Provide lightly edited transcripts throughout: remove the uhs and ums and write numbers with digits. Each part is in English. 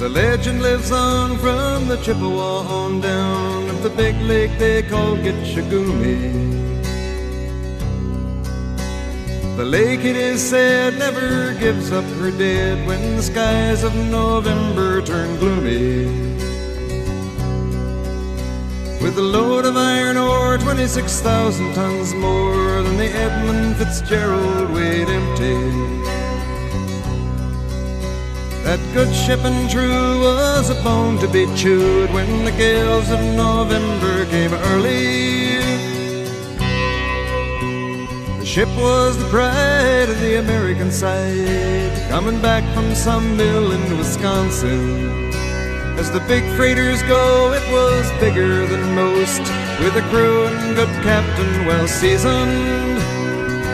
The legend lives on from the Chippewa on down of the big lake they call Gitchagumi. The lake, it is said, never gives up her dead when the skies of November turn gloomy. With a load of iron ore, 26,000 tons more than the Edmund Fitzgerald weighed empty. That good ship and true was a bone to be chewed when the gales of November came early. The ship was the pride of the American side, coming back from some mill in Wisconsin. As the big freighters go, it was bigger than most, with a crew and good captain well seasoned,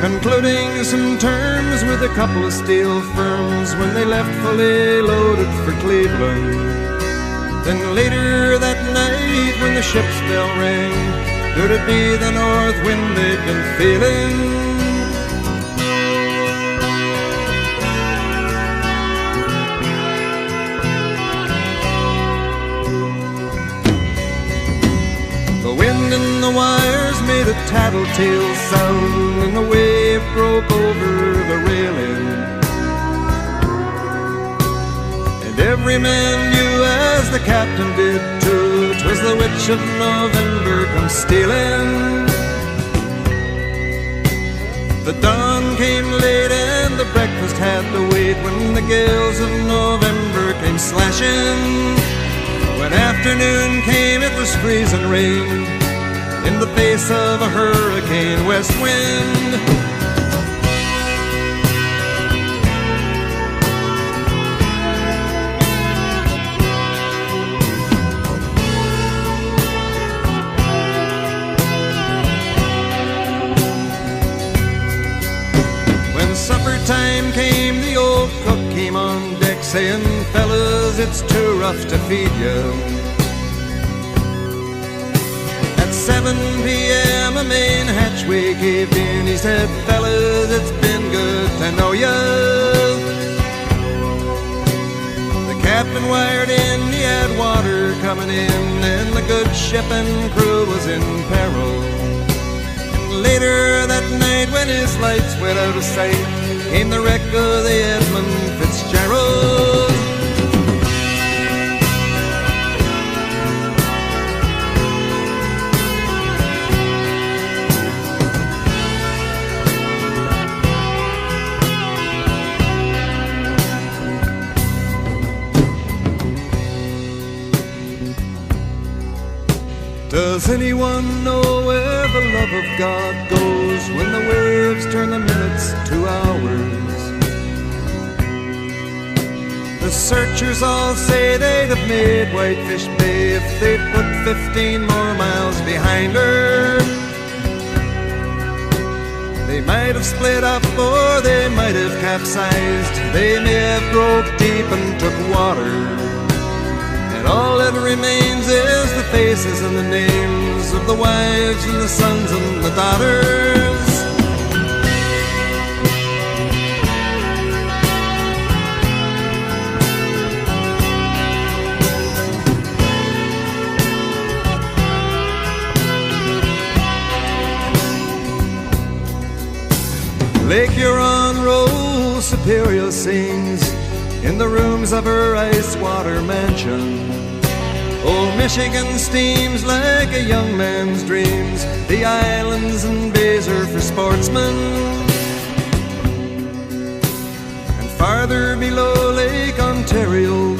concluding some terms with a couple of steel firms when they left fully loaded for Cleveland. Then later that night when the ship's bell rang, could it be the north wind they'd been feeling? The wind in the wires made a tattletale sound, and the wave broke over the railing. And every man knew, as the captain did too, 'twas the witch of November come stealing. The dawn came late and the breakfast had to wait when the gales of November came slashing. When afternoon came, it was freezing rain in the face of a hurricane west wind. When supper time came, the old cook came on deck saying, "Fellas, it's too rough to feed you." At 7 p.m. a main hatchway caved in. He said, "Fellas, it's been good to know ya." The captain wired in, he had water coming in, and the good ship and crew was in peril. And later that night when his lights went out of sight, came the wreck of the Edmund Fitzgerald. Does anyone know where the love of God goes when the waves turn the minutes to hours? The searchers all say they'd have made Whitefish Bay if they'd put 15 more miles behind her. They might have split up or they might have capsized. They may have broke deep and took water. And all that remains is the faces and the names of the wives and the sons and the daughters. Lake Huron rolls, Superior sings in the rooms of her ice water mansion. Old Michigan steams like a young man's dreams. The islands and bays are for sportsmen. And farther below, Lake Ontario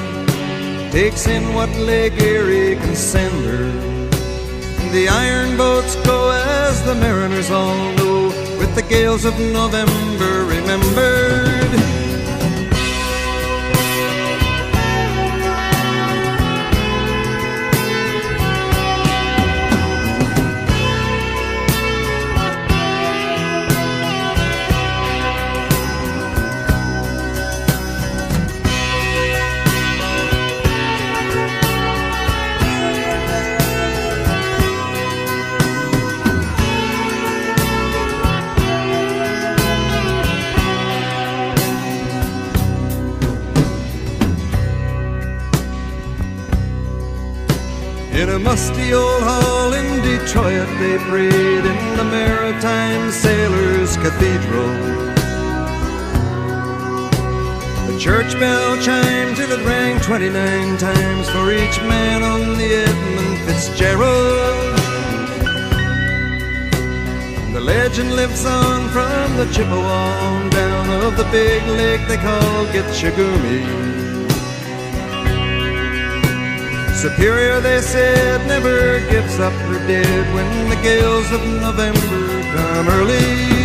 takes in what Lake Erie can send her. And the iron boats go, as the mariners all know, with the gales of November remembered. In a musty old hall in Detroit, they prayed in the Maritime Sailors' Cathedral. The church bell chimed till it rang 29 times for each man on the Edmund Fitzgerald. The legend lives on from the Chippewa on down of the big lake they call Gitchagumi. Superior, they said, never gives up her dead when the gales of November come early.